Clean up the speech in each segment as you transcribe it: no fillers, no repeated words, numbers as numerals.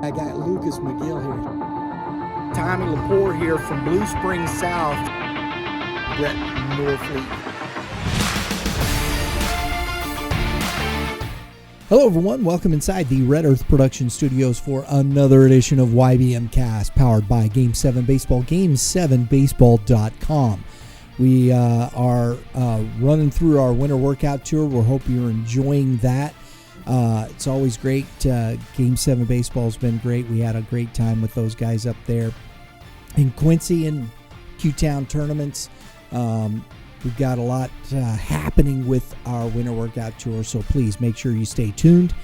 I got Lucas McGill here. Tommy Lepore here from Blue Springs South. Brett Norfleet. Hello everyone, welcome inside the Red Earth Production Studios for another edition of YBMcast, powered by Game 7 Baseball, game7baseball.com. We are running through our winter workout tour. We hope you're enjoying that. It's always great. Game 7 Baseball's been great. We had a great time with those guys up there in Quincy and Q-Town tournaments. We've got a lot happening with our winter workout tour, so please make sure you stay tuned.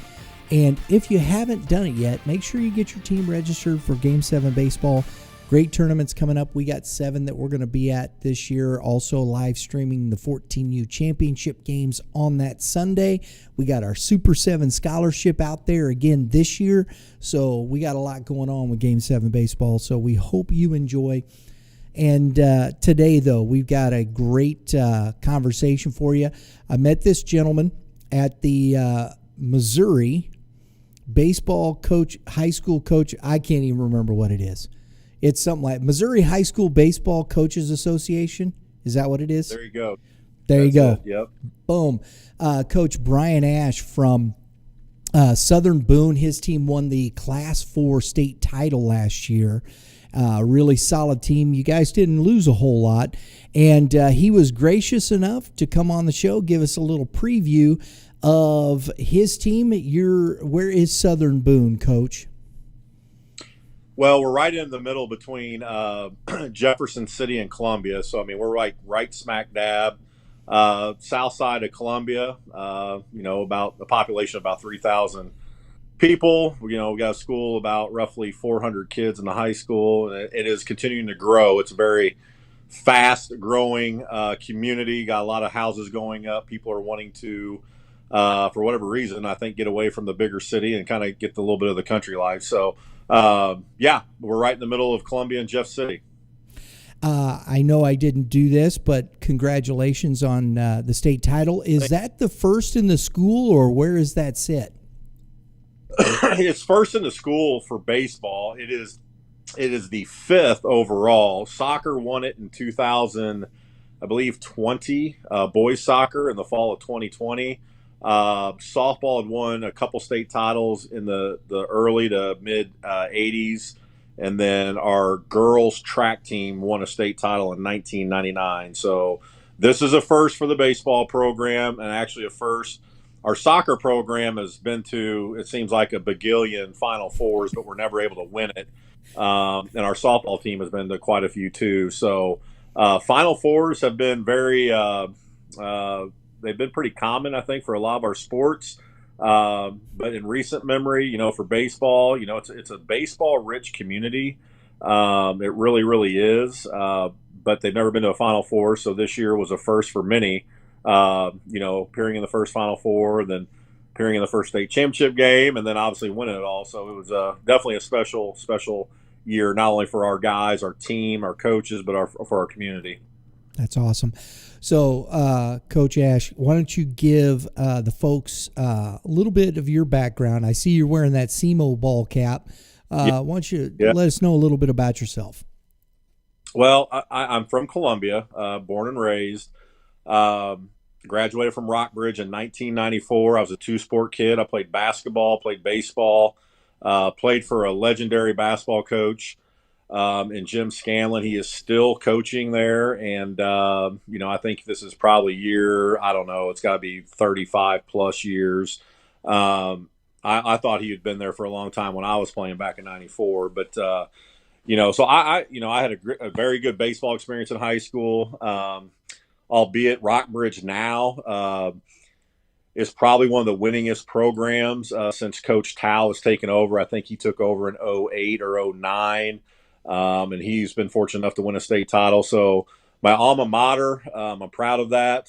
And if you haven't done it yet, make sure you get your team registered for Game 7 Baseball. Great tournaments coming up. We got 7 that we're going to be at this year. Also live streaming the 14U championship games on that Sunday. We got our Super 7 scholarship out there again this year. So we got a lot going on with Game 7 Baseball. So we hope you enjoy. And today, though, we've got a great conversation for you. I met this gentleman at the Missouri baseball coach, high school coach. I can't even remember what it is. It's something like Missouri High School Baseball Coaches Association. Is that what it is? There you go. There you go. It. Yep. Boom. Coach Brian Ash from Southern Boone. His team won the Class 4 state title last year. Really solid team. You guys didn't lose a whole lot. And he was gracious enough to come on the show, give us a little preview of his team. Where is Southern Boone, Coach? Well, we're right in the middle between Jefferson City and Columbia. So, I mean, we're right smack dab, south side of Columbia, about a population of about 3,000 people. We got a school about roughly 400 kids in the high school. And it is continuing to grow. It's a very fast growing community. Got a lot of houses going up. People are wanting to, for whatever reason, I think, get away from the bigger city and kind of get a little bit of the country life. So, we're right in the middle of Columbia and Jeff City. I know I didn't do this, but congratulations on the state title. Is that the first in the school, or where does that sit? It's first in the school for baseball. It is the 5th overall. Soccer won it in 2000, I believe 20, boys soccer in the fall of 2020. Softball had won a couple state titles in the early to mid 80s, and then our girls track team won a state title in 1999. So this is a first for the baseball program, and actually a first. Our soccer program has been to, it seems like, a bagillion Final Fours, but we're never able to win it. And our softball team has been to quite a few too. So Final Fours have been they've been pretty common, I think, for a lot of our sports. But in recent memory, for baseball, it's a baseball-rich community. It really, really is. But they've never been to a Final Four, so this year was a first for many. Appearing in the first Final Four, then appearing in the first state championship game, and then obviously winning it all. So it was definitely a special year, not only for our guys, our team, our coaches, but for our community. That's awesome. So, Coach Ash, why don't you give the folks a little bit of your background? I see you're wearing that SEMO ball cap. Why don't you let us know a little bit about yourself? Well, I'm from Columbia, born and raised. Graduated from Rockbridge in 1994. I was a two-sport kid. I played basketball, played baseball, played for a legendary basketball coach in Jim Scanlon. He is still coaching there, and I think this is probably it's got to be 35-plus years. I thought he had been there for a long time when I was playing back in 94, but so I had a very good baseball experience in high school. Albeit Rockbridge now is probably one of the winningest programs since Coach Tao has taken over. I think he took over in 08 or 09, and he's been fortunate enough to win a state title. So my alma mater, I'm proud of that.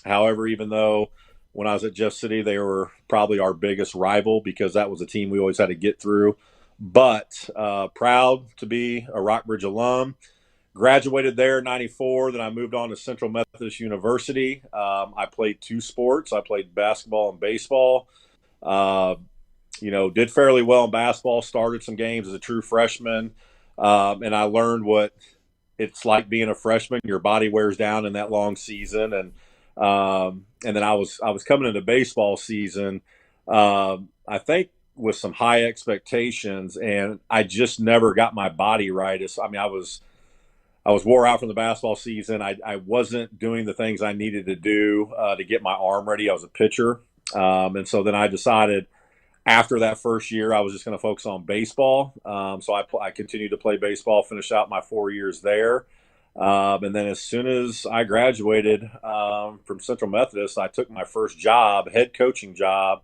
However, even though when I was at Jeff City, they were probably our biggest rival because that was a team we always had to get through. But proud to be a Rockbridge alum. Graduated there in 94. Then I moved on to Central Methodist University. I played two sports. I played basketball and baseball. did fairly well in basketball, started some games as a true freshman. And I learned what it's like being a freshman. Your body wears down in that long season. And then I was coming into baseball season, I think with some high expectations, and I just never got my body right. I was wore out from the basketball season. I wasn't doing the things I needed to do to get my arm ready. I was a pitcher. And so then I decided after that first year, I was just going to focus on baseball. So I continued to play baseball, finished out my 4 years there. And then as soon as I graduated from Central Methodist, I took my first job, head coaching job,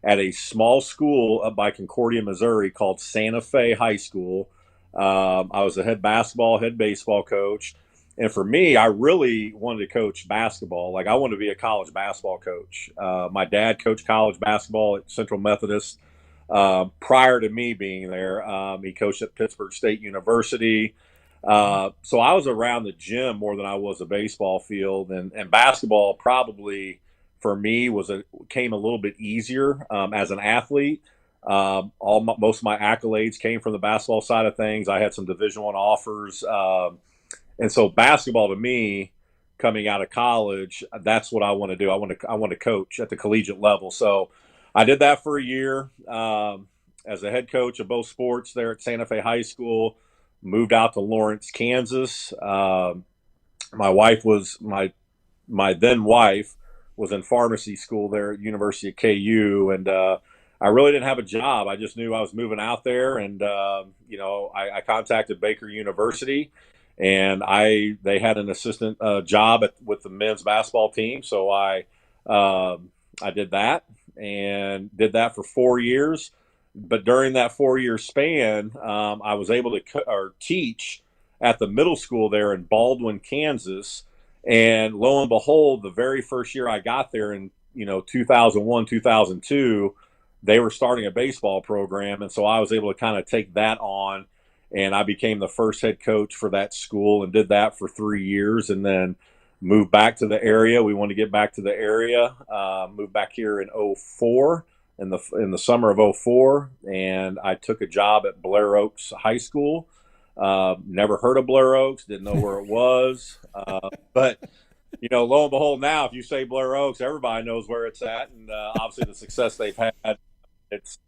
at a small school up by Concordia, Missouri called Santa Fe High School. I was a head basketball, head baseball coach. And for me, I really wanted to coach basketball. Like I wanted to be a college basketball coach. My dad coached college basketball at Central Methodist prior to me being there. He coached at Pittsburgh State University. So I was around the gym more than I was a baseball field, and basketball probably for me came a little bit easier as an athlete. Most of my accolades came from the basketball side of things. I had some Division I offers, and so basketball to me, coming out of college, that's what I want to do. I want to coach at the collegiate level. So I did that for a year as a head coach of both sports there at Santa Fe High School. Moved out to Lawrence, Kansas. My wife was my then wife was in pharmacy school there at University of KU, and I really didn't have a job. I just knew I was moving out there, and I contacted Baker University, and they had an assistant job with the men's basketball team, so I did that and did that for 4 years. But during that 4 year span, I was able to teach at the middle school there in Baldwin, Kansas. And lo and behold, the very first year I got there in 2001, 2002, they were starting a baseball program, and so I was able to kind of take that on, and I became the first head coach for that school and did that for 3 years, and then moved back to the area. We wanted to get back to the area. Moved back here in '04. In the summer of '04, and I took a job at Blair Oaks High School. Never heard of Blair Oaks, didn't know where it was. But lo and behold, now if you say Blair Oaks, everybody knows where it's at, and obviously the success they've had. It's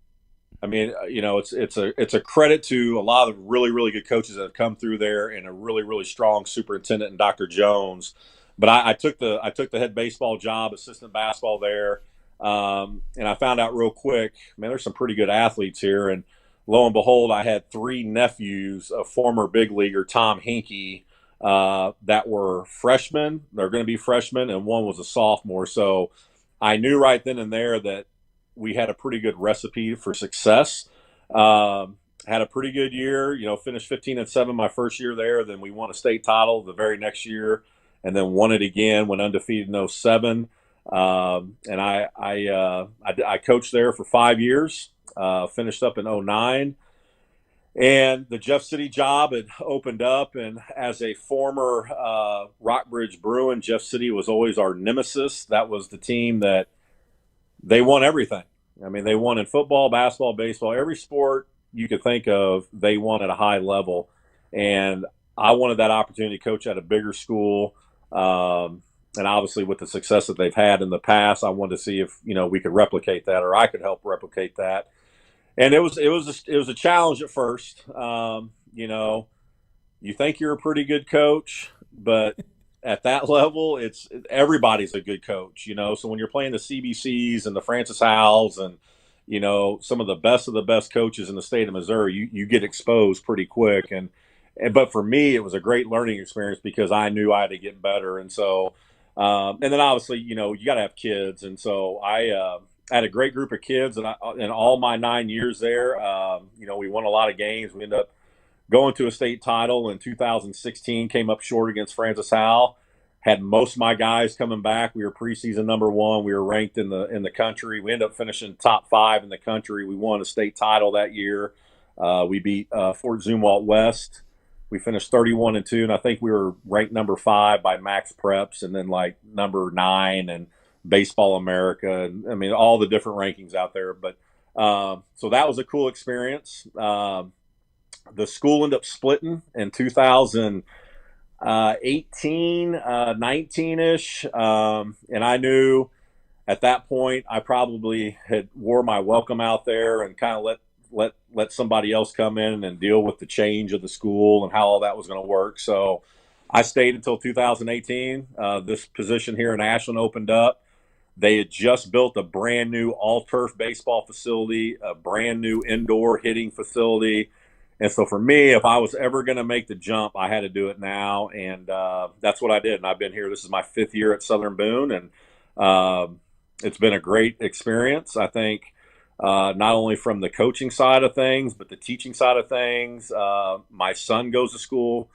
a credit to a lot of really, really good coaches that have come through there, and a really, really strong superintendent in Dr. Jones. But I took the head baseball job, assistant basketball there. And I found out real quick, man, there's some pretty good athletes here. And lo and behold, I had three nephews of former big leaguer Tom Hinkie that were freshmen. They're going to be freshmen, and one was a sophomore. So I knew right then and there that we had a pretty good recipe for success. Had a pretty good year, finished 15-7 my first year there. Then we won a state title the very next year, and then won it again, went undefeated in '07. And I coached there for 5 years, finished up in '09, and the Jeff City job had opened up. And as a former Rockbridge Bruin, Jeff City was always our nemesis. That was the team that they won everything. I mean, they won in football, basketball, baseball, every sport you could think of, they won at a high level. And I wanted that opportunity to coach at a bigger school. And obviously, with the success that they've had in the past, I wanted to see if we could replicate that, or I could help replicate that. And it was a challenge at first. You think you're a pretty good coach, but at that level, everybody's a good coach. So when you're playing the CBCs and the Francis Howells and some of the best coaches in the state of Missouri, you get exposed pretty quick. But for me, it was a great learning experience because I knew I had to get better, and so. And then obviously, you got to have kids. And so I had a great group of kids, and in all my 9 years there, we won a lot of games. We ended up going to a state title in 2016, came up short against Francis Howell. Had most of my guys coming back. We were preseason #1. We were ranked in the country. We ended up finishing top 5 in the country. We won a state title that year. We beat Fort Zumwalt West. We finished 31-2, and I think we were ranked #5 by Max Preps, and then like #9 and Baseball America, and I mean all the different rankings out there. But So that was a cool experience. The school ended up splitting in 2018, 19-ish. And I knew at that point I probably had wore my welcome out there and kind of let somebody else come in and deal with the change of the school and how all that was going to work. So I stayed until 2018. This position here in Ashland opened up. They had just built a brand new all turf baseball facility, a brand new indoor hitting facility. And so for me, if I was ever going to make the jump, I had to do it now. And that's what I did. And I've been here. This is my 5th year at Southern Boone. And it's been a great experience. I think not only from the coaching side of things, but the teaching side of things. My son goes to school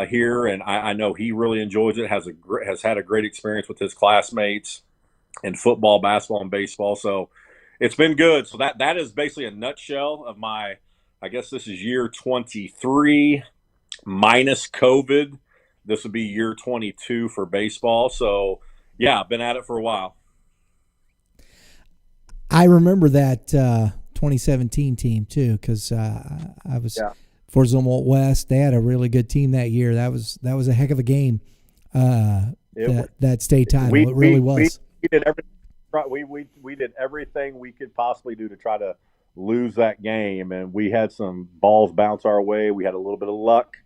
here, and I know he really enjoys it, has had a great experience with his classmates in football, basketball, and baseball. So it's been good. So that is basically a nutshell of my, I guess this is year 23 minus COVID. This would be year 22 for baseball. So yeah, I've been at it for a while. I remember that 2017 team too, because I was for Zumwalt West. They had a really good team that year. That was a heck of a game. That state title, it really was. We did everything. We did everything we could possibly do to try to lose that game, and we had some balls bounce our way. We had a little bit of luck,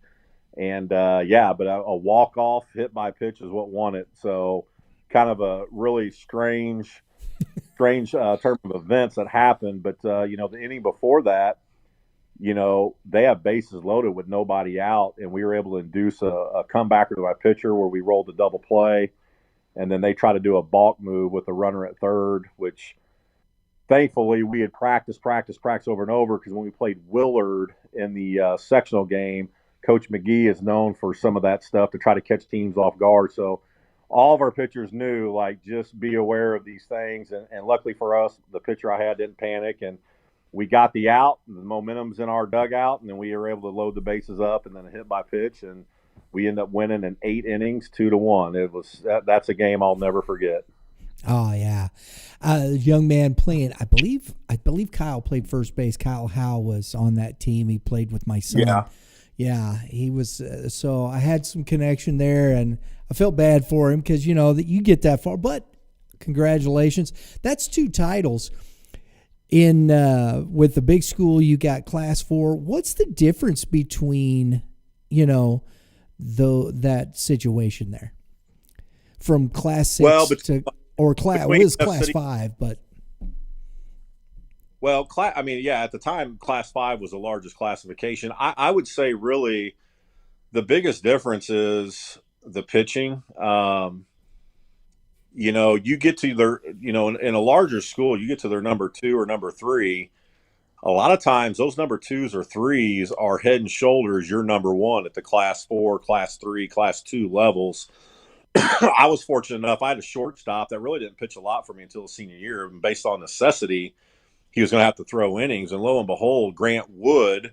and but a walk off hit by pitch is what won it. So kind of a really strange turn of events that happened. But the inning before that, they have bases loaded with nobody out, and we were able to induce a comebacker to my pitcher where we rolled a double play. And then they try to do a balk move with a runner at third, which thankfully we had practiced over and over, because when we played Willard in the sectional game, Coach McGee is known for some of that stuff to try to catch teams off guard. So all of our pitchers knew, just be aware of these things. And luckily for us, the pitcher I had didn't panic, and we got the out, and the momentum's in our dugout, and then we were able to load the bases up and then a hit by pitch, and we ended up winning in 8 innings, 2-1. That's a game I'll never forget. Oh yeah, young man playing. I believe Kyle played first base. Kyle Howe was on that team. He played with my son. Yeah, he was. So I had some connection there, and I felt bad for him because that you get that far. But congratulations, that's 2 titles. In with the big school, you got Class 4. What's the difference between that situation there from Class 6 Class 5, but at the time Class 5 was the largest classification. I would say really the biggest difference is the pitching. You get to their, in a larger school, you get to their number 2 or number 3. A lot of times those number 2s or 3s are head and shoulders your number 1 at the Class 4, Class 3, Class 2 levels. I was fortunate enough. I had a shortstop that really didn't pitch a lot for me until the senior year. And based on necessity, he was going to have to throw innings. And lo and behold, Grant Wood,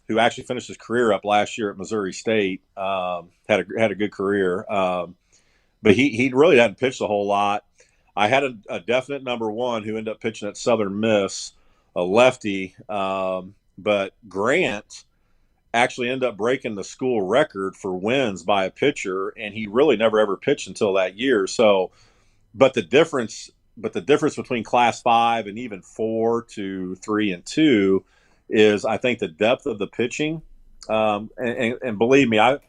who actually finished his career up last year at Missouri State, had a good career. But he really hadn't pitched a whole lot. I had a definite number 1 who ended up pitching at Southern Miss, a lefty, but Grant actually ended up breaking the school record for wins by a pitcher, and he really never ever pitched until that year. So, but the difference between Class 5 and even 4 to 3 and 2 is, I think, the depth of the pitching. And believe me, at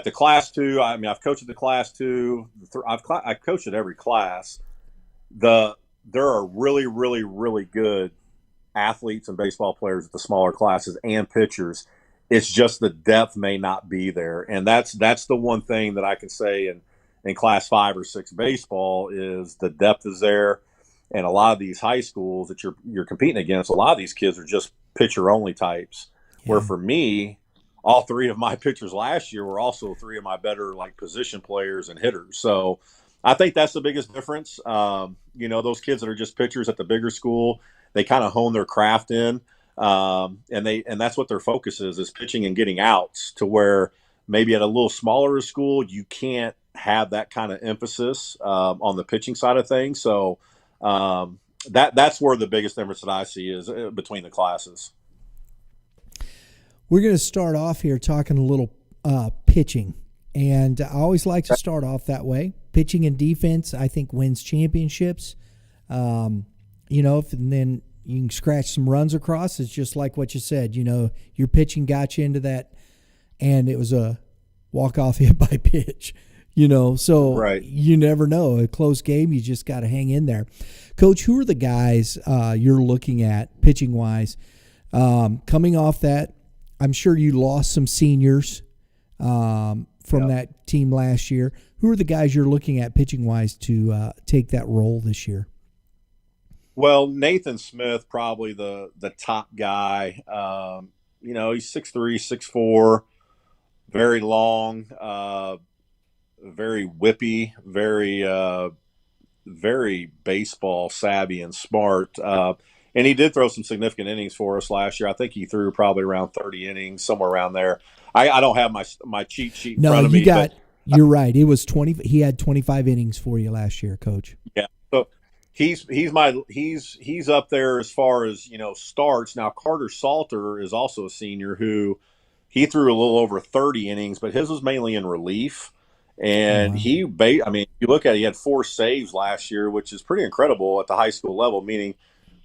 the Class 2, I've coached at the Class 2. I've coached at every class. There are really, really, really good athletes and baseball players at the smaller classes and pitchers. It's just the depth may not be there, and that's the one thing that I can say in Class 5 or 6 baseball is the depth is there. And a lot of these high schools that you're competing against, a lot of these kids are just pitcher only types. Yeah. Where for me, all 3 of my pitchers last year were also 3 of my better position players and hitters. So I think that's the biggest difference. Those kids that are just pitchers at the bigger school, they kind of hone their craft in, and that's what their focus is pitching and getting outs, to where maybe at a little smaller school, you can't have that kind of emphasis on the pitching side of things. So that's where the biggest difference that I see is between the classes. We're going to start off here talking a little pitching. And I always like to start off that way. Pitching and defense, I think, wins championships. And then you can scratch some runs across. It's just like what you said. Your pitching got you into that, and it was a walk-off hit by pitch. So Right. you never know. A close game, you just got to hang in there. Coach, who are the guys you're looking at pitching-wise? Coming off that, I'm sure you lost some seniors from that team last year. Who are the guys you're looking at pitching-wise to take that role this year? Well, Nathan Smith, probably the top guy. He's 6'3", 6'4", very long, very whippy, very baseball savvy and smart. And he did throw some significant innings for us last year. I think he threw probably around 30 innings, somewhere around there. I don't have my cheat sheet in front of me. You're right. It was 20. He had 25 innings for you last year, Coach. Yeah. So he's up there as far as starts. Now Carter Salter is also a senior who he threw a little over 30 innings, but his was mainly in relief. And you look at it, he had 4 saves last year, which is pretty incredible at the high school level, meaning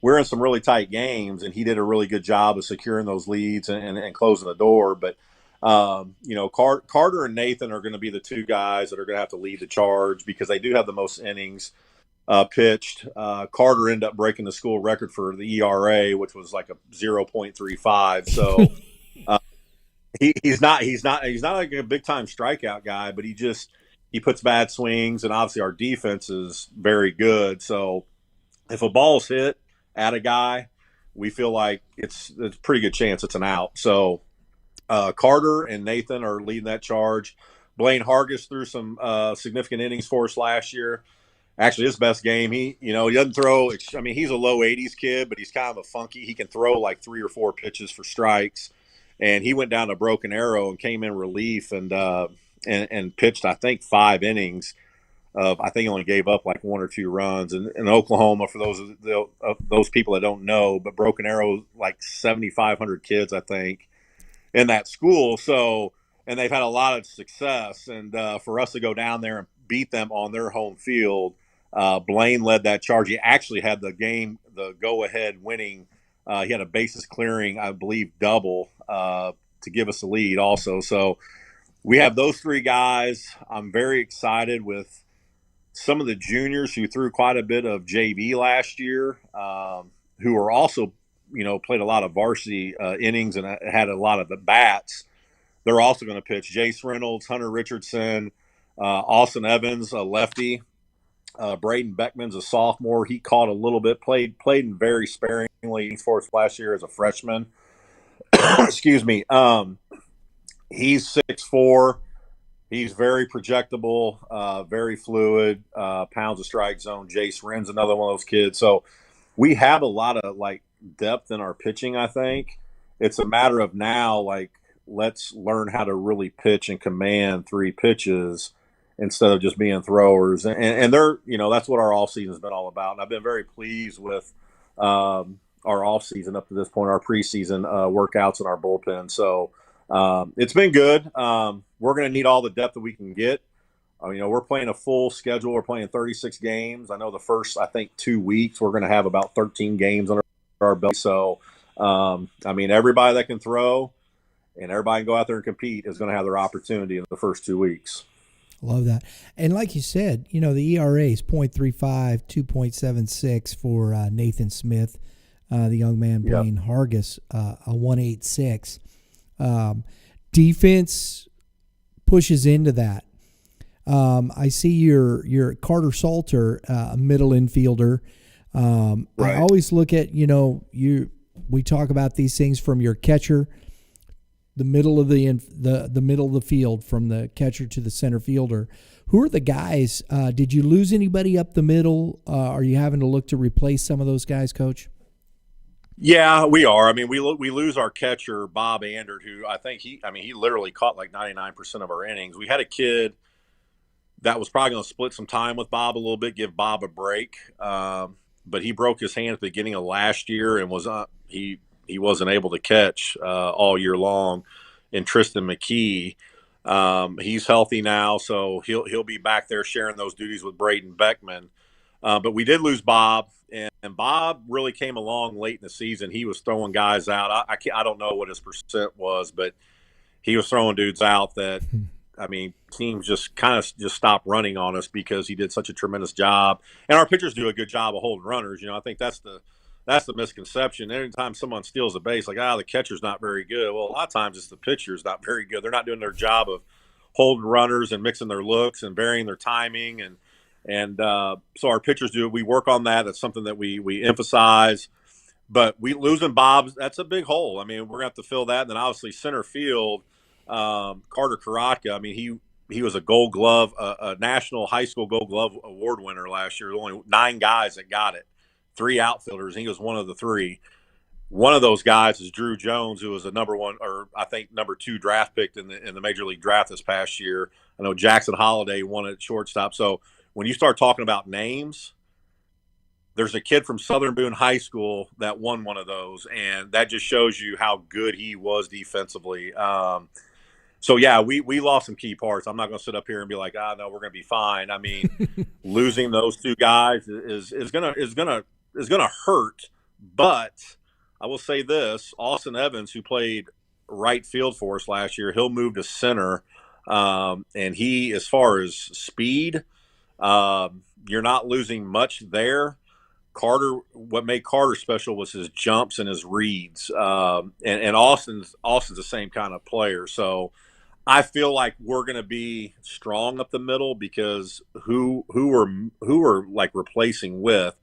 we're in some really tight games, and he did a really good job of securing those leads and closing the door. But, Carter and Nathan are going to be the 2 guys that are going to have to lead the charge because they do have the most innings pitched. Carter ended up breaking the school record for the ERA, which was like a 0.35. So he's not like a big time strikeout guy, but he puts bad swings, and obviously our defense is very good. So if a ball's hit at a guy, we feel like it's a pretty good chance it's an out. So Carter and Nathan are leading that charge. Blaine Hargis threw some significant innings for us last year. Actually, his best game, he doesn't throw. He's a low 80s kid, but he's kind of a funky. He can throw like 3 or 4 pitches for strikes. And he went down to Broken Arrow and came in relief and pitched, I think, 5 innings. I think he only gave up like 1 or 2 runs. And in Oklahoma, for those people that don't know, but Broken Arrow, like 7,500 kids, I think, in that school. So, and they've had a lot of success. And for us to go down there and beat them on their home field, Blaine led that charge. He actually had the go-ahead winning. He had a bases clearing, I believe, double to give us the lead also. So we have those 3 guys. I'm very excited with some of the juniors who threw quite a bit of JV last year, who are also, played a lot of varsity innings and had a lot of the bats. They're also going to pitch. Jace Reynolds, Hunter Richardson, Austin Evans, a lefty. Braden Beckman's a sophomore. He caught a little bit, played in very sparingly for us last year as a freshman. Excuse me. He's 6'4". He's very projectable, very fluid, pounds of strike zone. Jace Ren's another one of those kids. So we have a lot of depth in our pitching, I think. It's a matter of now, let's learn how to really pitch and command 3 pitches instead of just being throwers. And they're, that's what our offseason has been all about. And I've been very pleased with our offseason up to this point, our preseason workouts and our bullpen. So it's been good. We're going to need all the depth that we can get. We're playing a full schedule. We're playing 36 games. I know the first, 2 weeks, we're going to have about 13 games under our belt. So, everybody that can throw and everybody can go out there and compete is going to have their opportunity in the first 2 weeks. Love that. And like you said, the ERA is 0.35, 2.76 for Nathan Smith, the young man, Blaine Hargis, a 1.86. Defense pushes into that. I see your Carter Salter, a middle infielder. Right. I always look at, we talk about these things from your catcher, the middle of the middle of the field, from the catcher to the center fielder. Who are the guys? Did you lose anybody up the middle? Are you having to look to replace some of those guys, Coach? Yeah, we are. We lose our catcher, Bob Andert, who I think he literally caught like 99% of our innings. We had a kid that was probably going to split some time with Bob a little bit, give Bob a break. but he broke his hand at the beginning of last year and was he wasn't able to catch all year long. And Tristan McKee, he's healthy now, so he'll be back there sharing those duties with Braden Beckman. But we did lose Bob, and Bob really came along late in the season. He was throwing guys out. I don't know what his percent was, but he was throwing dudes out that, I mean, teams just kind of just stopped running on us because he did such a tremendous job. And our pitchers do a good job of holding runners. I think that's the misconception. Anytime someone steals a base, like, the catcher's not very good. Well, a lot of times it's the pitcher's not very good. They're not doing their job of holding runners and mixing their looks and varying their timing. And so our pitchers do. We work on that. That's something that we emphasize. But we losing Bob, that's a big hole. I mean, we're going to have to fill that. And then obviously center field, Carter Karatka. I mean, he was a Gold Glove, a national high school Gold Glove award winner last year. There were only 9 guys that got it, 3 outfielders, and he was one of the 3. One of those guys is Drew Jones, who was a number 1 or I think number 2 draft pick in the major league draft this past year. I know Jackson Holiday won it at shortstop. So when you start talking about names, there's a kid from Southern Boone High School that won one of those, and that just shows you how good he was defensively. So yeah, we lost some key parts. I'm not going to sit up here and be like, no, we're going to be fine. I mean, losing those 2 guys is gonna hurt. But I will say this: Austin Evans, who played right field for us last year, he'll move to center, and he, as far as speed, you're not losing much there. Carter, what made Carter special was his jumps and his reads, and Austin's the same kind of player. So I feel like we're going to be strong up the middle because who are like replacing with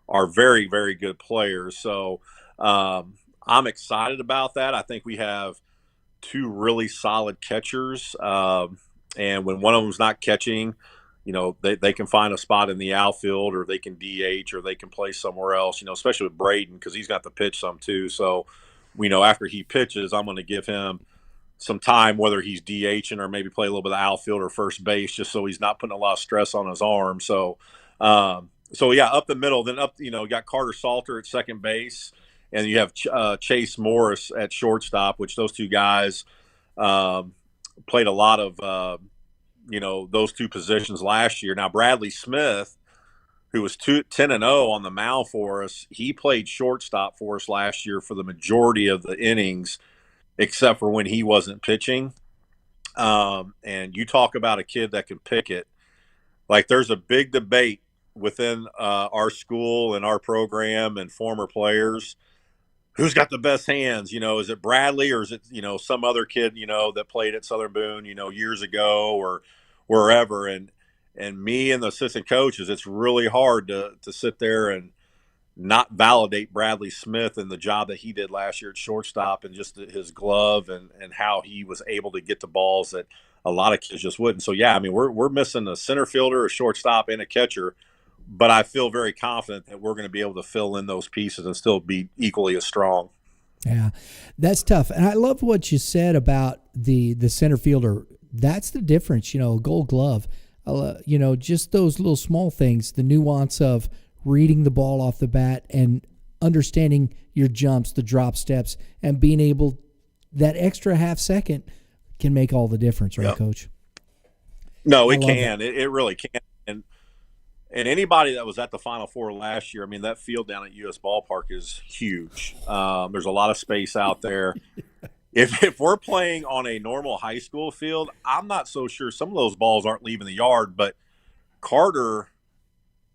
are very, very good players. So I'm excited about that. I think we have 2 really solid catchers, and when one of them's not catching, they can find a spot in the outfield, or they can DH, or they can play somewhere else, especially with Braden, because he's got to pitch some too. So, after he pitches, I'm going to give him some time, whether he's DHing or maybe play a little bit of outfield or first base, just so he's not putting a lot of stress on his arm. So, yeah, up the middle, then you got Carter Salter at second base, and you have Chase Morris at shortstop, which those 2 guys played a lot of, those 2 positions last year. Now, Bradley Smith, who was 10-0 on the mound for us, he played shortstop for us last year for the majority of the innings, except for when he wasn't pitching. And you talk about a kid that can pick it. Like, there's a big debate within our school and our program and former players. Who's got the best hands? Is it Bradley, or is it, some other kid, that played at Southern Boone, years ago or wherever? And me and the assistant coaches, it's really hard to sit there and not validate Bradley Smith and the job that he did last year at shortstop, and just his glove and how he was able to get to balls that a lot of kids just wouldn't. So yeah, I mean, we're missing a center fielder, a shortstop, and a catcher, but I feel very confident that we're going to be able to fill in those pieces and still be equally as strong. Yeah, that's tough. And I love what you said about the center fielder. That's the difference, Gold Glove. Just those little small things, the nuance of reading the ball off the bat and understanding your jumps, the drop steps, and being able, that extra half second can make all the difference, right, Coach? No, it can. It really can. And anybody that was at the Final Four last year, I mean, that field down at US Ballpark is huge. There's a lot of space out there. If we're playing on a normal high school field, I'm not so sure. Some of those balls aren't leaving the yard, but Carter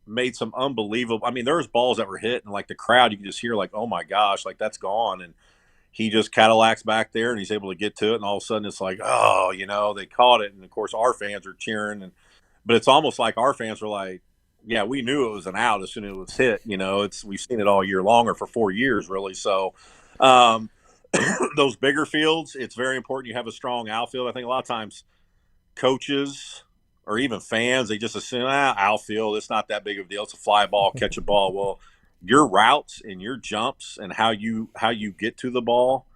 made some unbelievable. I mean, there was balls that were hit, and like the crowd, you can just hear like, "Oh my gosh!" Like that's gone, and he just Cadillacs back there, and he's able to get to it, and all of a sudden it's like, oh, they caught it, and of course our fans are cheering, but it's almost like our fans were like, yeah, we knew it was an out as soon as it was hit. We've seen it all year long, or for 4 years really. So those bigger fields, it's very important you have a strong outfield. I think a lot of times coaches or even fans, they just assume outfield, it's not that big of a deal. It's a fly ball, catch a ball. Well, your routes and your jumps and how you get to the ball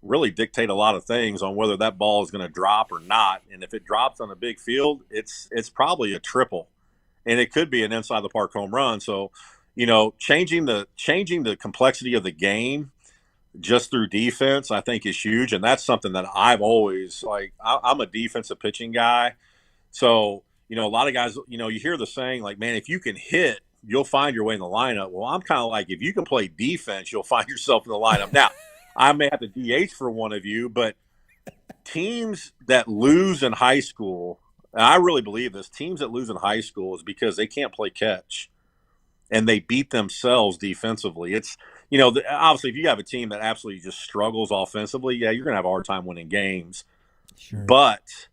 really dictate a lot of things on whether that ball is going to drop or not. And if it drops on a big field, it's probably a triple, and it could be an inside the park home run. So changing the complexity of the game just through defense, I think is huge, and that's something that I've always like. I'm a defensive pitching guy, so a lot of guys, you hear the saying like, "Man, if you can hit, you'll find your way in the lineup." Well, I'm kind of like, if you can play defense, you'll find yourself in the lineup. Now, I may have to DH for one of you, but teams that lose in high school, and I really believe this, teams that lose in high school is because they can't play catch and they beat themselves defensively. It's, obviously, if you have a team that absolutely just struggles offensively, yeah, you're going to have a hard time winning games. Sure. But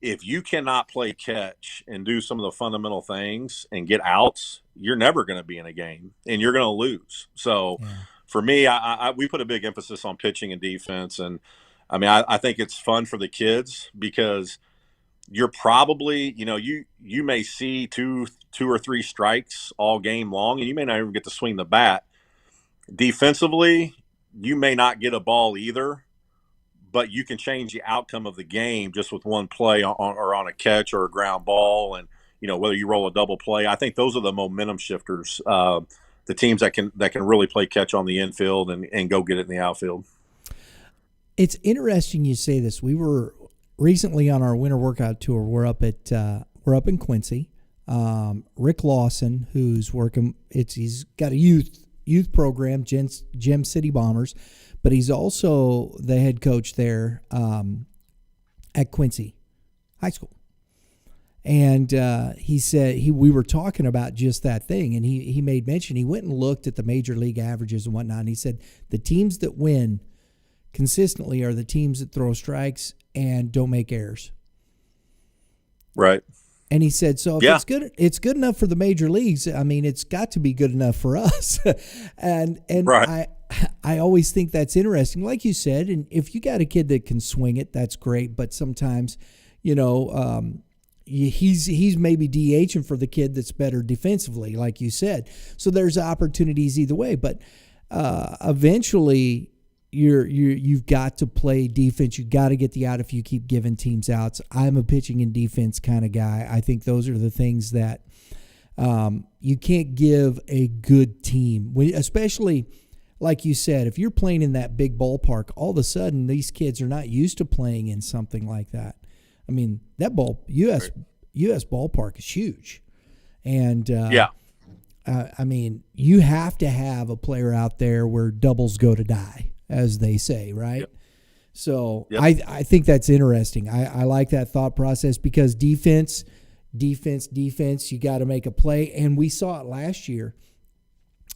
if you cannot play catch and do some of the fundamental things and get outs, you're never going to be in a game and you're going to lose. So Yeah. for me, we put a big emphasis on pitching and defense. And I mean, I think it's fun for the kids because you're probably, you may see two or three strikes all game long, and you may not even get to swing the bat. Defensively, you may not get a ball either, but you can change the outcome of the game just with one play on a catch or a ground ball, and whether you roll a double play. I think those are the momentum shifters. The teams that can really play catch on the infield and go get it in the outfield. It's interesting you say this. We were recently on our winter workout tour. We're up in Quincy. Rick Lawson, who's working, he's got a youth program, Gem City Bombers, but he's also the head coach there at Quincy High School. And he said we were talking about just that thing, and he made mention. He went and looked at the major league averages and whatnot, and he said the teams that win consistently are the teams that throw strikes and don't make errors. Right. And he said, so if it's good enough for the major leagues, I mean, it's got to be good enough for us. and right. I always think that's interesting. Like you said, and if you got a kid that can swing it, that's great. But sometimes, he's maybe DHing for the kid that's better defensively, like you said. So there's opportunities either way. But eventually, you've got to play defense. You got to get the out if you keep giving teams outs. I'm a pitching and defense kind of guy. I think those are the things that you can't give a good team, especially like you said, if you're playing in that big ballpark. All of a sudden, these kids are not used to playing in something like that. I mean, that US ballpark is huge, and I mean, you have to have a player out there where doubles go to die, as they say, right? Yep. So Yep. I think that's interesting. I like that thought process because defense, you got to make a play. And we saw it last year.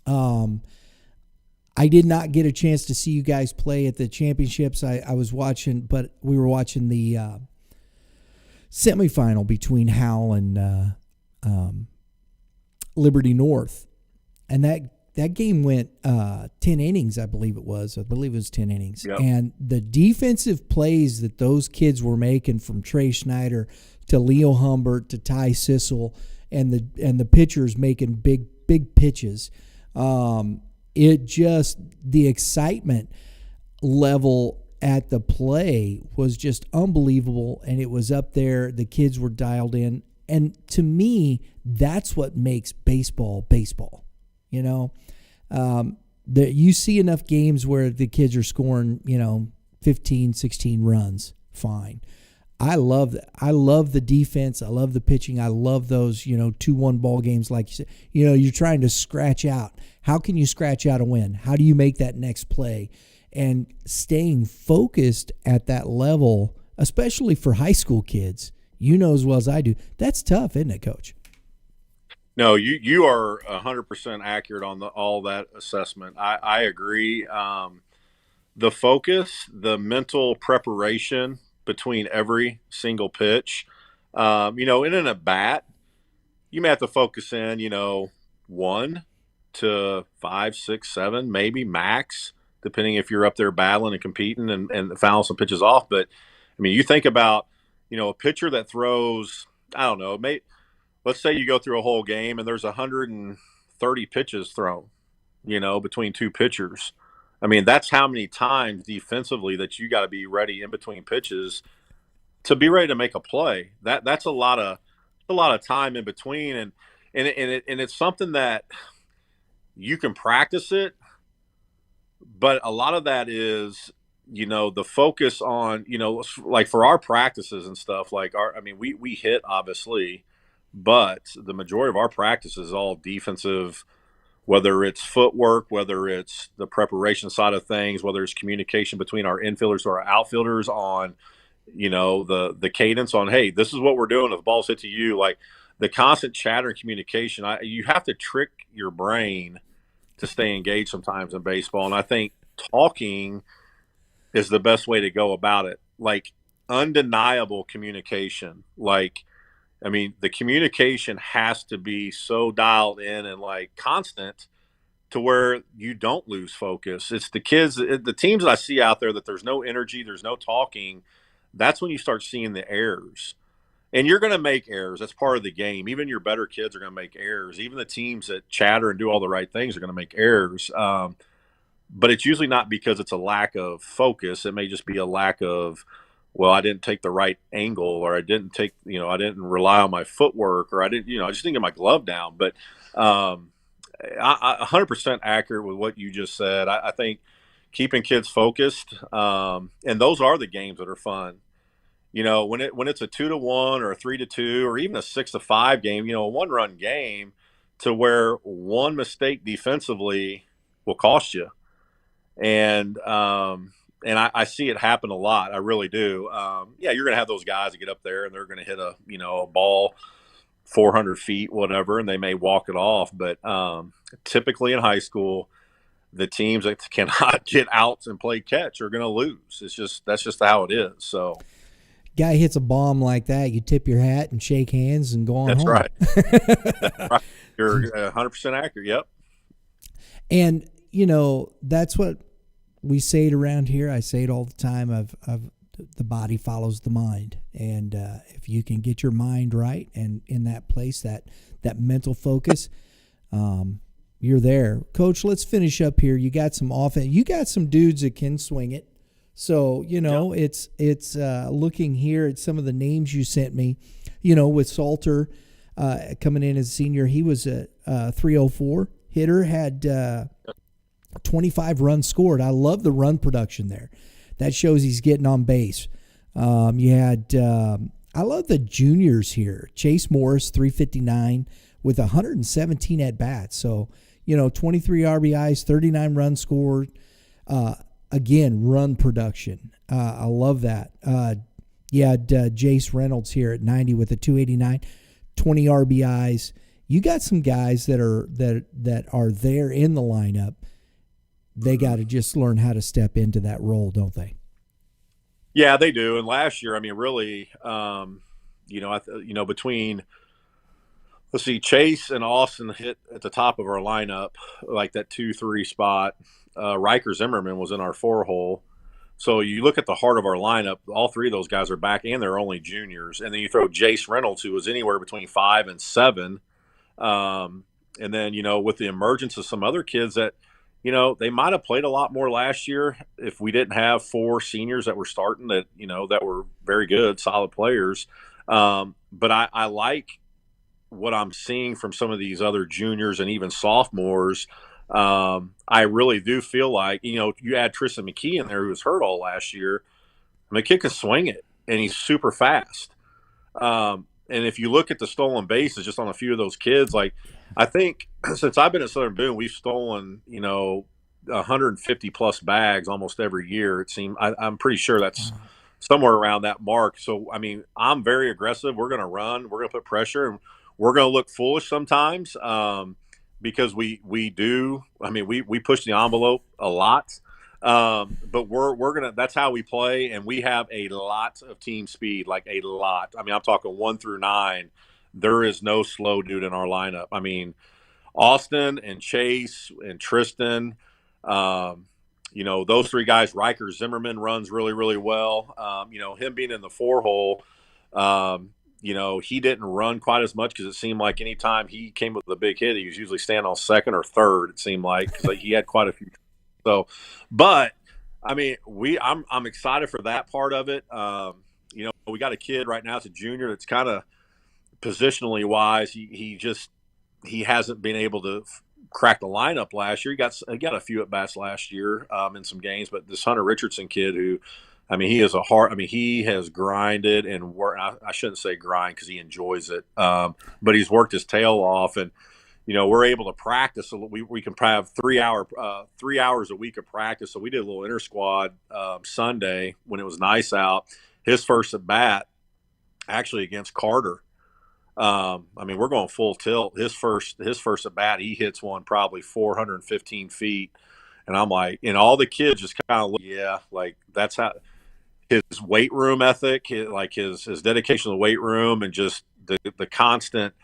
I did not get a chance to see you guys play at the championships. I was watching, but we were watching the semifinal between Howell and Liberty North. And that game went 10 innings, I believe it was. I believe it was 10 innings. Yep. And the defensive plays that those kids were making, from Trey Schneider to Leo Humbert to Ty Sissel, and the pitchers making big pitches, the excitement level at the play was just unbelievable, and it was up there. The kids were dialed in. And to me, that's what makes baseball. You see enough games where the kids are scoring, 15, 16 runs. Fine. I love that. I love the defense. I love the pitching. I love those, 2-1 ball games. Like you said, you're trying to scratch out. How can you scratch out a win? How do you make that next play? And staying focused at that level, especially for high school kids, as well as I do, that's tough, isn't it, Coach? No, you are 100% accurate on all that assessment. I agree. The focus, the mental preparation between every single pitch, and in a bat, you may have to focus in, 1 to 5, 6, 7, maybe max, depending if you're up there battling and competing and fouling some pitches off. But I mean, you think about, a pitcher that throws, I don't know, let's say you go through a whole game and there's 130 pitches thrown, between two pitchers. I mean, that's how many times defensively that you got to be ready in between pitches to be ready to make a play. That's a lot of time in between, and it's something that you can practice it, but a lot of that is, the focus on, like for our practices and stuff, like we hit obviously, but the majority of our practice is all defensive, whether it's footwork, whether it's the preparation side of things, whether it's communication between our infielders or our outfielders on, the cadence on, hey, this is what we're doing if the ball's hit to you. Like the constant chatter and communication, you have to trick your brain to stay engaged sometimes in baseball. And I think talking is the best way to go about it. Like undeniable communication. Like, the communication has to be so dialed in and like constant to where you don't lose focus. It's the kids, the teams that I see out there that there's no energy, there's no talking. That's when you start seeing the errors. And you're going to make errors. That's part of the game. Even your better kids are going to make errors. Even the teams that chatter and do all the right things are going to make errors. But it's usually not because it's a lack of focus. It may just be a lack of, well, I didn't take the right angle, or I didn't take, I didn't rely on my footwork, or I didn't, I just didn't get my glove down. But 100% accurate with what you just said. I think keeping kids focused, and those are the games that are fun. When it's a 2-1 or a 3-2 or even a 6-5 game, a 1-run game, to where one mistake defensively will cost you. And I see it happen a lot. I really do. Yeah, you're going to have those guys that get up there and they're going to hit a ball 400 feet, whatever, and they may walk it off. But typically in high school, the teams that cannot get out and play catch are going to lose. That's just how it is. So. Guy hits a bomb like that, you tip your hat and shake hands and go on That's home. Right. That's right. You're 100% accurate. Yep. And, that's what we say it around here. I say it all the time of the body follows the mind. And if you can get your mind right and in that place, that mental focus, you're there. Coach, let's finish up here. You got some offense. You got some dudes that can swing it. So, it's looking here at some of the names you sent me, with Salter coming in as a senior. He was a 304 hitter, had 25 runs scored. I love the run production there. That shows he's getting on base. You had, I love the juniors here. Chase Morris, 359 with 117 at bats. So, 23 RBIs, 39 runs scored. Again, run production. I love that. You had Jace Reynolds here at 90 with a 289, 20 RBIs. You got some guys that are there in the lineup. They got to just learn how to step into that role, don't they? Yeah, they do. And last year, really, between, let's see, Chase and Austin hit at the top of our lineup, like that 2-3 spot. Riker Zimmerman was in our 4-hole. So you look at the heart of our lineup, all three of those guys are back, and they're only juniors. And then you throw Jace Reynolds, who was anywhere between 5 and 7. And then, with the emergence of some other kids that, they might have played a lot more last year if we didn't have 4 seniors that were starting that, that were very good, solid players. But I like what I'm seeing from some of these other juniors and even sophomores. I really do feel like, you add Tristan McKee in there, who was hurt all last year. The kid can swing it, and he's super fast. And if you look at the stolen bases just on a few of those kids, like I think since I've been at Southern Boone, we've stolen, 150 plus bags almost every year. It seems. I'm pretty sure that's somewhere around that mark. So, I'm very aggressive. We're going to run. We're going to put pressure, and we're going to look foolish sometimes. Because we do, we push the envelope a lot, but we're gonna. That's how we play, and we have a lot of team speed, like a lot. I'm talking 1 through 9. There is no slow dude in our lineup. Austin and Chase and Tristan, those 3 guys. Riker Zimmerman runs really, really well. Him being in the 4-hole. He didn't run quite as much because it seemed like anytime he came with a big hit, he was usually standing on second or third. It seemed like because he had quite a few. So, but I'm excited for that part of it. We got a kid right now. It's a junior that's kind of positionally wise. He hasn't been able to cracked the lineup last year. He got a few at bats last year in some games, but this Hunter Richardson kid who, I mean, he is a hard. I mean, he has grinded and worked. I shouldn't say grind because he enjoys it, but he's worked his tail off, and we're able to practice. So we can have 3 hours a week of practice. So we did a little inter squad Sunday when it was nice out. His first at bat, actually against Carter. I mean, we're going full tilt. His first at bat, he hits one probably 415 feet, and I'm like, and all the kids just kind of look, yeah, like that's how his weight room ethic, his dedication to the weight room, and just the constant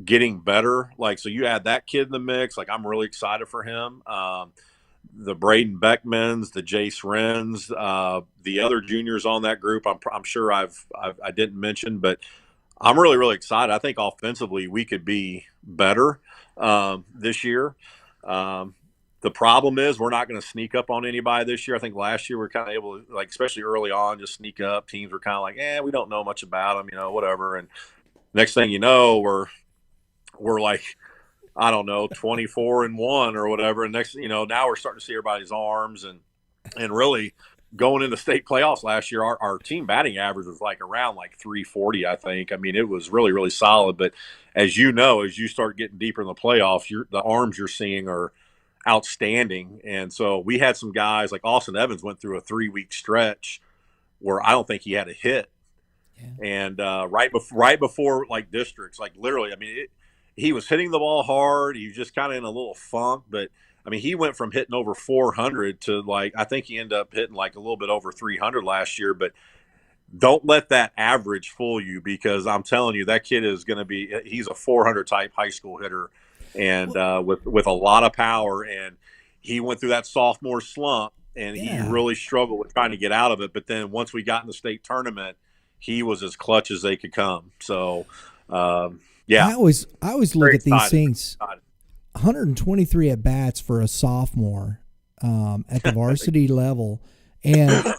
getting better. Like, so you add that kid in the mix. Like, I'm really excited for him. The Braden Beckmans, the Jace Renz, the other juniors on that group. I'm sure I didn't mention, but I'm really, really excited. I think offensively we could be better this year. The problem is we're not going to sneak up on anybody this year. I think last year we were kind of able to, like, especially early on, just sneak up. Teams were kind of like, we don't know much about them, whatever. And next thing you know, we're like, I don't know, 24-1 or whatever. And next, now we're starting to see everybody's arms and really going into state playoffs last year, our team batting average was like around like 340, I think. I mean, it was really, really solid. But as you start getting deeper in the playoffs, the arms you're seeing are outstanding. And so we had some guys like Austin Evans went through a 3-week stretch where I don't think he had a hit. Yeah. And right before like districts, like literally, I mean, he was hitting the ball hard. He was just kind of in a little funk, but I mean, he went from hitting over 400 to like, I think he ended up hitting like a little bit over 300 last year. But don't let that average fool you, because I'm telling you, that kid is going to he's a 400 type high school hitter, and with a lot of power. And he went through that sophomore slump, and he really struggled with trying to get out of it. But then once we got in the state tournament, he was as clutch as they could come. So, yeah. I always look at these things. 123 at bats for a sophomore at the varsity level, and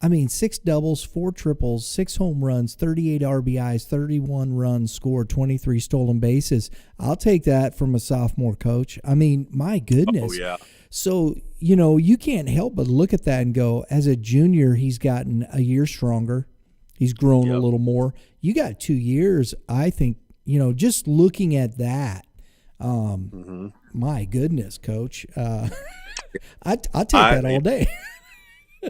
I mean 6 doubles, 4 triples, 6 home runs, 38 RBIs, 31 runs scored, 23 stolen bases. I'll take that from a sophomore coach. I mean, my goodness. Oh yeah. So you can't help but look at that and go, as a junior, he's gotten a year stronger. He's grown a little more. You got 2 years, I think. Just looking at that. My goodness, Coach. I'll take that all day.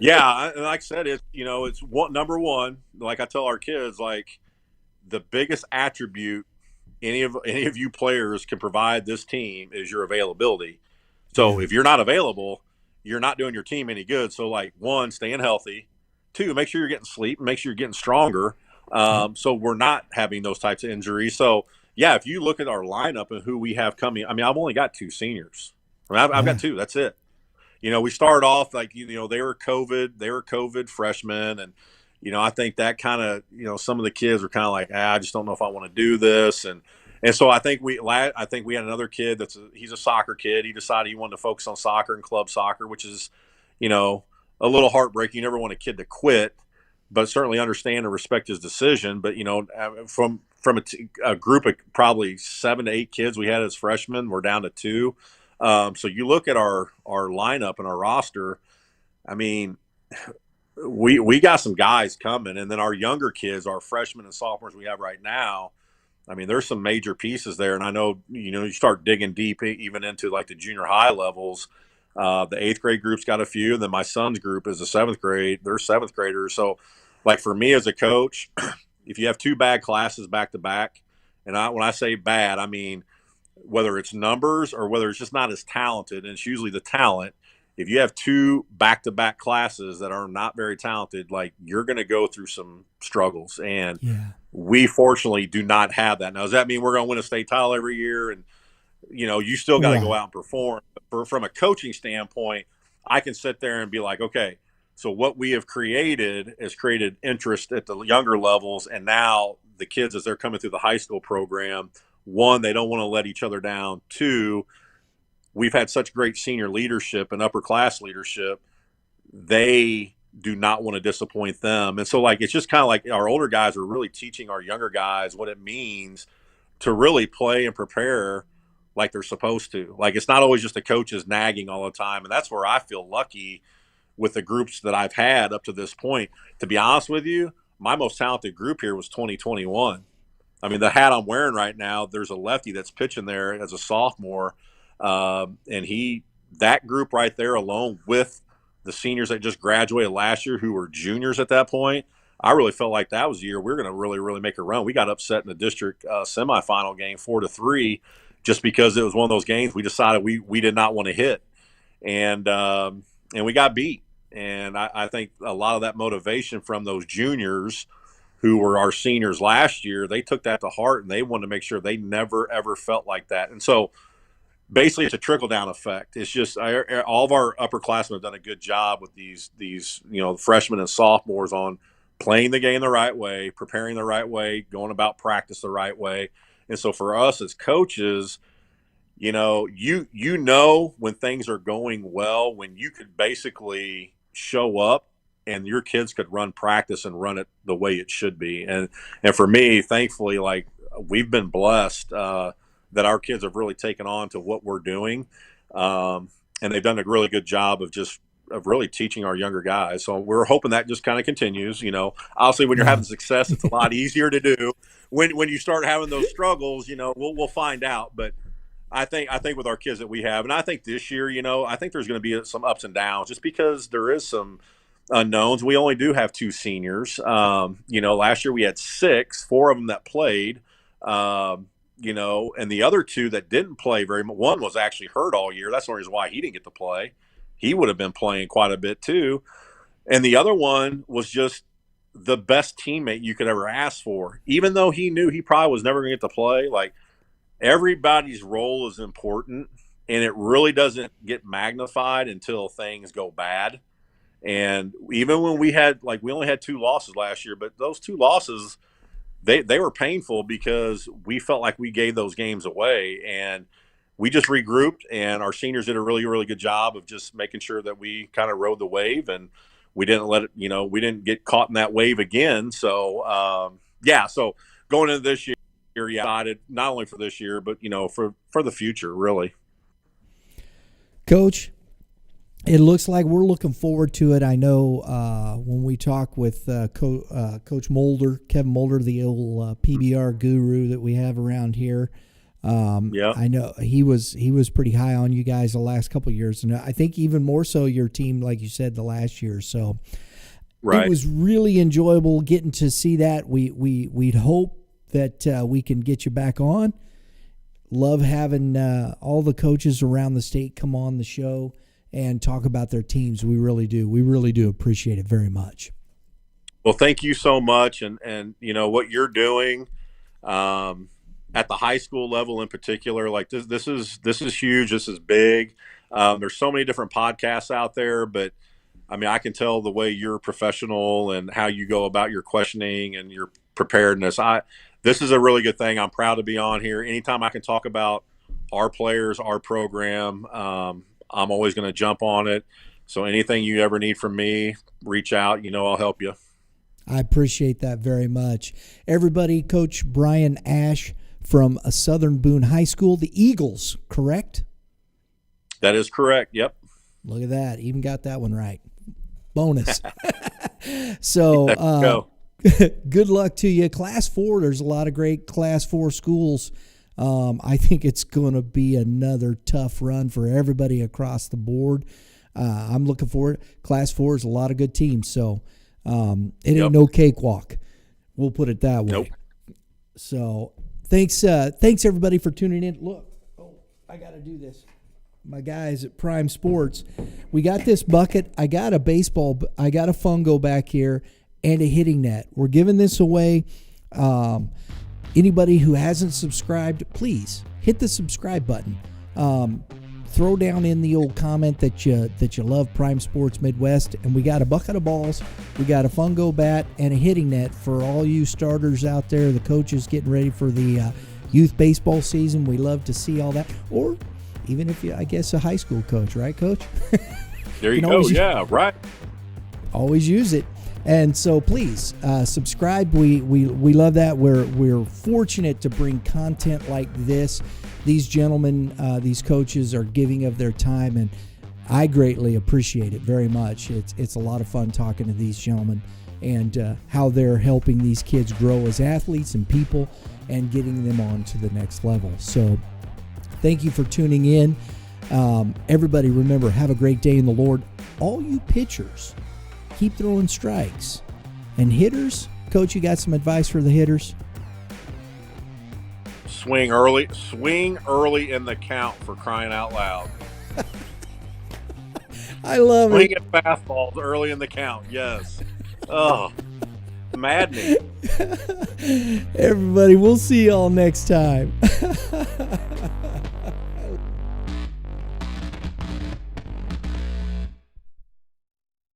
Yeah, like I said, it's number one. Like I tell our kids, like the biggest attribute any of you players can provide this team is your availability. So if you're not available, you're not doing your team any good. So like, 1, staying healthy. 2, make sure you're getting sleep. Make sure you're getting stronger. So we're not having those types of injuries. So yeah, if you look at our lineup and who we have coming, I mean, I've only got 2 seniors. I mean, I've got 2. That's it. We started off like, they were COVID freshmen. And, I think that kind of, some of the kids were kind of like, I just don't know if I want to do this. And so I think we had another kid he's a soccer kid. He decided he wanted to focus on soccer and club soccer, which is, a little heartbreaking. You never want a kid to quit, but certainly understand and respect his decision. But, from a group of probably 7 to 8 kids we had as freshmen, we're down to 2. So you look at our lineup and our roster, I mean, we got some guys coming. And then our younger kids, our freshmen and sophomores we have right now, I mean, there's some major pieces there. And I know, you start digging deep even into like the junior high levels. The 8th grade group's got a few. And then my son's group is the 7th grade. They're 7th graders. So like for me as a coach, if you have 2 bad classes back to back, and when I say bad, I mean whether it's numbers or whether it's just not as talented, and it's usually the talent. If you have 2 back-to-back classes that are not very talented, like, you're going to go through some struggles. And we fortunately do not have that. Now, does that mean we're going to win a state title every year? And, you still got to go out and perform. But from a coaching standpoint, I can sit there and be like, okay, so what we have created is created interest at the younger levels. And now the kids, as they're coming through the high school program, 1, they don't want to let each other down. 2, we've had such great senior leadership and upper class leadership. They do not want to disappoint them. And so like, it's just kind of like our older guys are really teaching our younger guys what it means to really play and prepare like they're supposed to. Like, it's not always just the coaches nagging all the time. And that's where I feel lucky with the groups that I've had up to this point. To be honest with you, my most talented group here was 2021. I mean, the hat I'm wearing right now, there's a lefty that's pitching there as a sophomore. And that group right there alone with the seniors that just graduated last year who were juniors at that point, I really felt like that was the year we were going to really, really make a run. We got upset in the district semifinal game 4-3 just because it was one of those games we decided we did not want to hit. And we got beat. And I think a lot of that motivation from those juniors who were our seniors last year, they took that to heart and they wanted to make sure they never, ever felt like that. And so basically it's a trickle-down effect. It's just all of our upperclassmen have done a good job with these freshmen and sophomores on playing the game the right way, preparing the right way, going about practice the right way. And so for us as coaches, you know when things are going well, when you could basically show up and your kids could run practice and run it the way it should be. And for me, thankfully, like, we've been blessed that our kids have really taken on to what we're doing. And they've done a really good job of really teaching our younger guys. So we're hoping that just kind of continues. You know, obviously when you're having success, it's a lot easier to do. When you start having those struggles, you know, we'll find out. But I think with our kids that we have, and I think this year, you know, I think there's going to be some ups and downs just because there is some unknowns. We only do have 2 seniors. You know, last year we had 6, 4 of them that played, you know, and the other 2 that didn't play very much. One was actually hurt all year. That's the reason why he didn't get to play. He would have been playing quite a bit too. And the other one was just the best teammate you could ever ask for, even though he knew he probably was never going to get to play. Like, everybody's role is important, and it really doesn't get magnified until things go bad. And even when we only had 2 losses last year, but those 2 losses, they were painful because we felt like we gave those games away, and we just regrouped, and our seniors did a really, really good job of just making sure that we kind of rode the wave and we didn't let it, you know, we didn't get caught in that wave again. So, so going into this year, excited not only for this year, but, you know, for the future, really. Coach, it looks like we're looking forward to it. I know when we talk with Coach Mulder, Kevin Mulder, the old PBR guru that we have around here, I know he was pretty high on you guys the last couple of years, and I think even more so your team, like you said, the last year. So It was really enjoyable getting to see that. We'd hope that we can get you back on. Love having all the coaches around the state come on the show and talk about their teams. We really do. We really do appreciate it very much. Well, thank you so much. And you know, what you're doing at the high school level in particular, like this is huge. This is big. There's so many different podcasts out there, but I mean, I can tell the way you're professional and how you go about your questioning and your preparedness. This is a really good thing. I'm proud to be on here. Anytime I can talk about our players, our program, I'm always going to jump on it. So anything you ever need from me, reach out. You know, I'll help you. I appreciate that very much. Everybody, Coach Brian Ash from Southern Boone High School, the Eagles, correct? That is correct. Yep. Look at that. Even got that one right. Bonus. So good luck to you. Class 4, there's a lot of great Class 4 schools. I think it's going to be another tough run for everybody across the board. I'm looking forward. Class 4 is a lot of good teams, so it ain't no cakewalk. We'll put it that way. Nope. So thanks everybody for tuning in. Look, I got to do this. My guys at Prime Sports, we got this bucket. I got a baseball. I got a fungo back here and a hitting net. We're giving this away. Anybody who hasn't subscribed, please hit the subscribe button. Throw down in the old comment that you love Prime Sports Midwest, and we got a bucket of balls, we got a fungo bat, and a hitting net for all you starters out there. The coaches getting ready for the youth baseball season. We love to see all that, or even if you, I guess, a high school coach, right, Coach? There you go. Yeah, right. Always use it. And so please subscribe. We love that. We're fortunate to bring content like this these gentlemen, these coaches are giving of their time, and I greatly appreciate it very much. It's a lot of fun talking to these gentlemen and how they're helping these kids grow as athletes and people and getting them on to the next level. So thank you for tuning in. Everybody, remember, have a great day in the Lord. All you pitchers, keep throwing strikes. And hitters, Coach, you got some advice for the hitters? Swing early in the count, for crying out loud. I love it. Swing at fastballs early in the count, yes. Oh, maddening. Everybody, we'll see y'all next time.